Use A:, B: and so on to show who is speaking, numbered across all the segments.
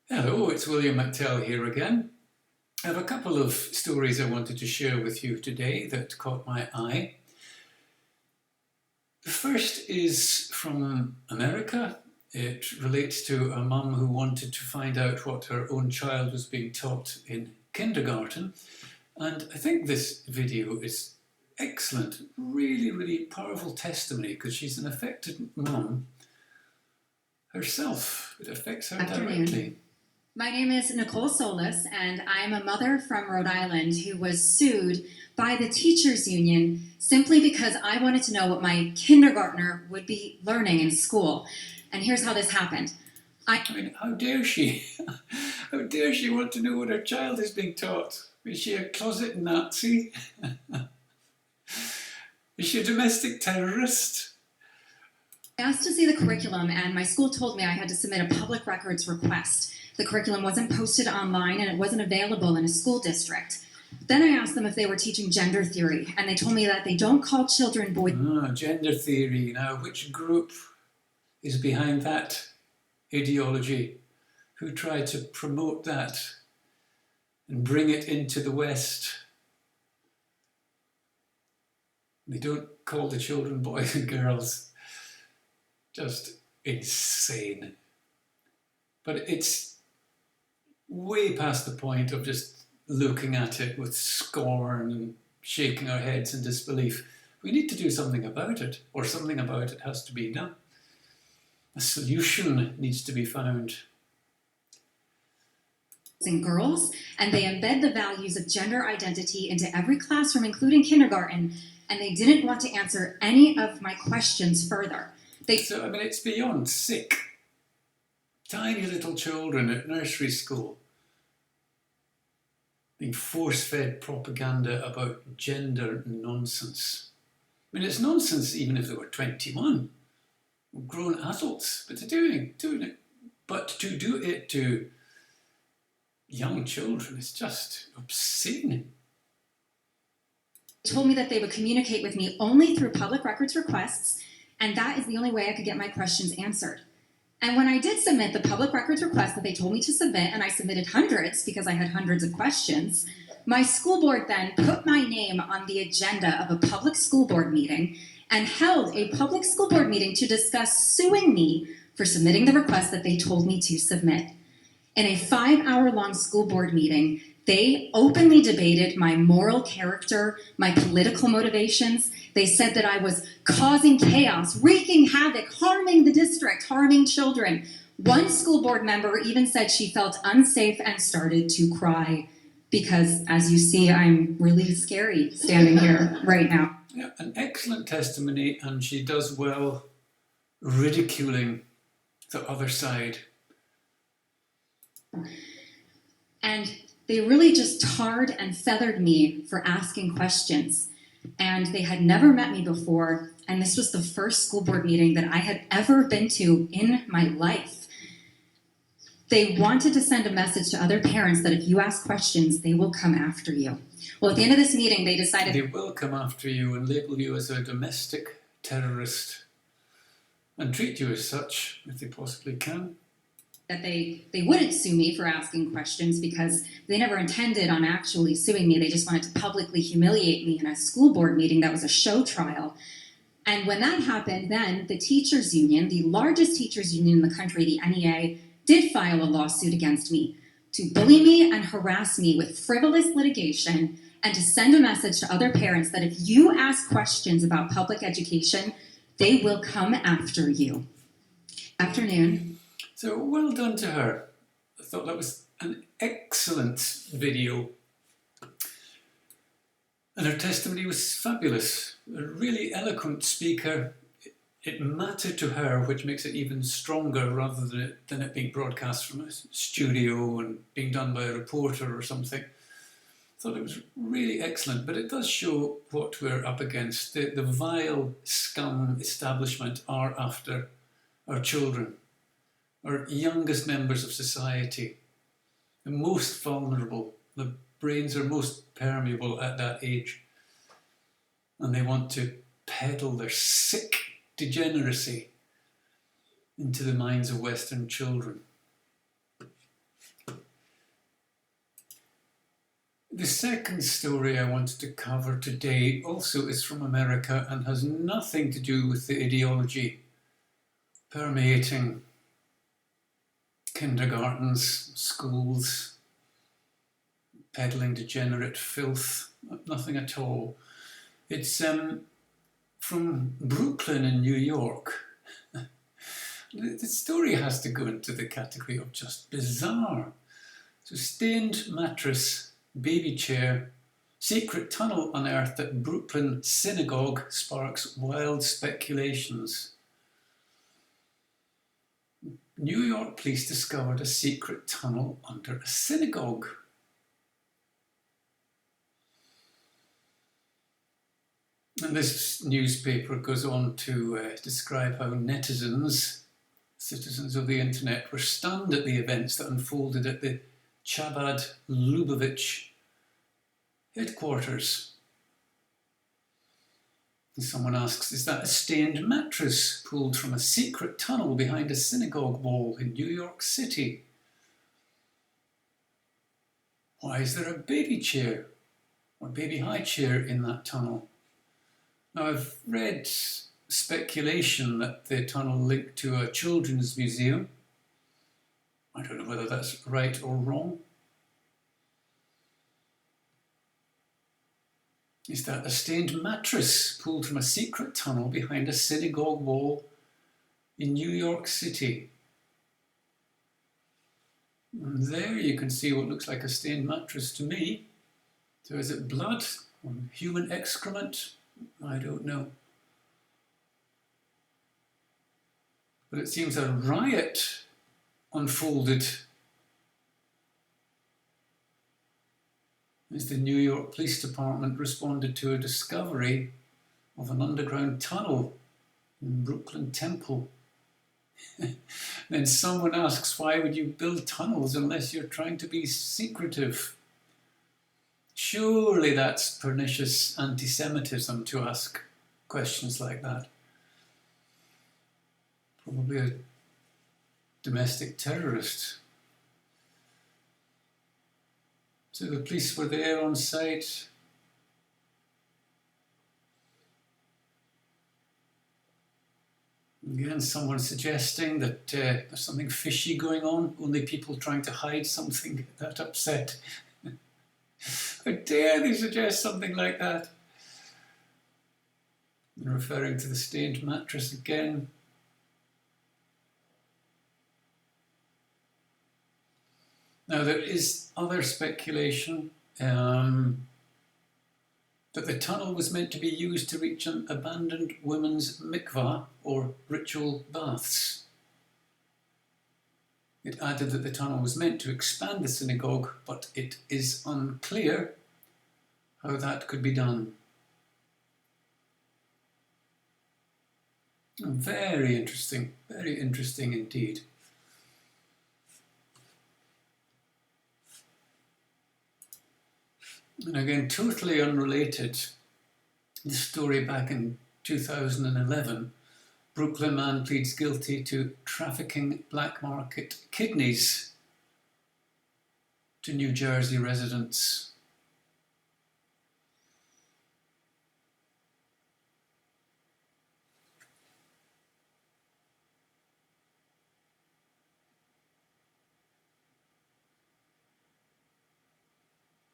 A: Hello, it's William McTell here again. I have a couple of stories I wanted to share with you today that caught my eye. The first is from America. It relates to a mum who wanted to find out what her own child was being taught in kindergarten. And I think this video is excellent, really powerful testimony because she's an affected mum herself. It affects her directly.
B: My name is Nicole Solis, and I'm a mother from Rhode Island who was sued by the teachers union simply because I wanted to know what my kindergartner would be learning in school. And here's how this happened.
A: I mean, how dare she? How dare she want to know what her child is being taught? Is she a closet Nazi? Is she a domestic terrorist?
B: I asked to see the curriculum, and my school told me I had to submit a public records request. The curriculum wasn't posted online and it wasn't available in a school district. Then I asked them if they were teaching gender theory, and they told me that they don't call children boys.
A: Gender theory. Now, which group is behind that ideology? Who tried to promote that and bring it into the West? They don't call the children boys and girls. Just insane. But it's way past the point of just looking at it with scorn and shaking our heads in disbelief. We need to do something about it, or something about it has to be done. A solution needs to be found.
B: And girls, and they embed the values of gender identity into every classroom, including kindergarten, and they didn't want to answer any of my questions further.
A: So, I mean, it's beyond sick. Tiny little children at nursery school being force-fed propaganda about gender nonsense. I mean, it's nonsense even if they were 21, grown adults, but they're doing it. But to do it to young children is just obscene.
B: They told me that they would communicate with me only through public records requests, and that is the only way I could get my questions answered. And when I did submit the public records request that they told me to submit, and I submitted hundreds because I had hundreds of questions, my school board then put my name on the agenda of a public school board meeting and held a public school board meeting to discuss suing me for submitting the request that they told me to submit. In a 5-hour-long school board meeting, they openly debated my moral character, my political motivations. They said that I was causing chaos, wreaking havoc, harming the district, harming children. One school board member even said she felt unsafe and started to cry because, as you see, I'm really scary standing here right now.
A: Yeah, an excellent testimony, and she does well ridiculing the other side.
B: And they really just tarred and feathered me for asking questions. And they had never met me before, and this was the first school board meeting that I had ever been to in my life. They wanted to send a message to other parents that if you ask questions, they will come after you. Well, at the end of this meeting, they decided
A: they will come after you and label you as a domestic terrorist and treat you as such if they possibly can.
B: That they wouldn't sue me for asking questions because they never intended on actually suing me. They just wanted to publicly humiliate me in a school board meeting that was a show trial. And when that happened, then the teachers union, the largest teachers union in the country, the NEA, did file a lawsuit against me to bully me and harass me with frivolous litigation and to send a message to other parents that if you ask questions about public education, they will come after you. Afternoon.
A: So well done to her. I thought that was an excellent video. And her testimony was fabulous. A really eloquent speaker. It mattered to her, which makes it even stronger rather than it being broadcast from a studio and being done by a reporter or something. I thought it was really excellent, but it does show what we're up against. The vile scum establishment are after our children, our youngest members of society, the most vulnerable. The brains are most permeable at that age. And they want to peddle their sick degeneracy into the minds of Western children. The second story I wanted to cover today also is from America and has nothing to do with the ideology permeating kindergartens, schools, peddling degenerate filth, nothing at all. It's from Brooklyn in New York. The story has to go into the category of just bizarre. So, stained mattress, baby chair, secret tunnel unearthed at Brooklyn synagogue sparks wild speculations. New York police discovered a secret tunnel under a synagogue. And this newspaper goes on to describe how netizens, citizens of the internet, were stunned at the events that unfolded at the Chabad Lubavitch headquarters. And someone asks, is that a stained mattress pulled from a secret tunnel behind a synagogue wall in New York City? Why is there a baby chair or baby high chair in that tunnel? Now, I've read speculation that the tunnel linked to a children's museum. I don't know whether that's right or wrong. Is that a stained mattress pulled from a secret tunnel behind a synagogue wall in New York City? And there you can see what looks like a stained mattress to me. So is it blood or human excrement? I don't know. But it seems a riot unfolded as the New York Police Department responded to a discovery of an underground tunnel in Brooklyn Temple. Then someone asks, why would you build tunnels unless you're trying to be secretive? Surely that's pernicious anti-Semitism to ask questions like that. Probably a domestic terrorist. So the police were there on site. Again, someone suggesting that there's something fishy going on, only people trying to hide something get that upset. How dare they suggest something like that? And referring to the stained mattress again. Now, there is other speculation that the tunnel was meant to be used to reach an abandoned women's mikvah, or ritual baths. It added that the tunnel was meant to expand the synagogue, but it is unclear how that could be done. Very interesting indeed. And again, totally unrelated, the story back in 2011, Brooklyn man pleads guilty to trafficking black market kidneys to New Jersey residents.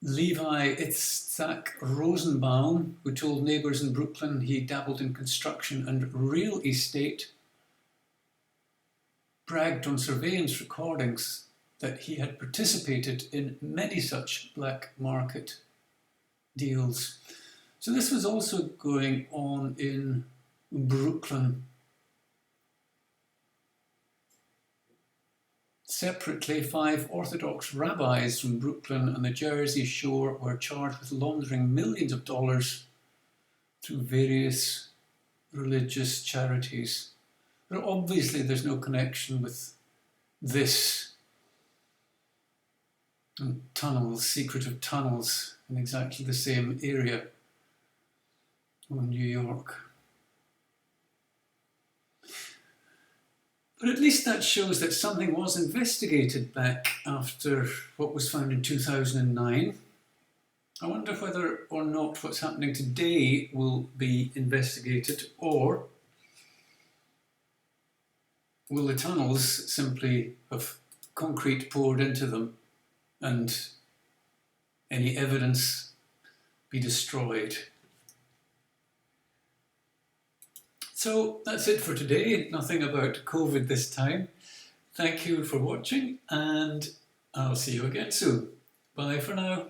A: Levi Itzhak Rosenbaum, who told neighbours in Brooklyn he dabbled in construction and real estate, bragged on surveillance recordings that he had participated in many such black market deals. So this was also going on in Brooklyn. Separately, 5 Orthodox rabbis from Brooklyn and the Jersey Shore were charged with laundering millions of dollars through various religious charities. But obviously there's no connection with this and tunnels, secretive tunnels in exactly the same area in New York. But at least that shows that something was investigated back after what was found in 2009. I wonder whether or not what's happening today will be investigated, or will the tunnels simply have concrete poured into them and any evidence be destroyed? So that's it for today. Nothing about COVID this time. Thank you for watching, and I'll see you again soon. Bye for now.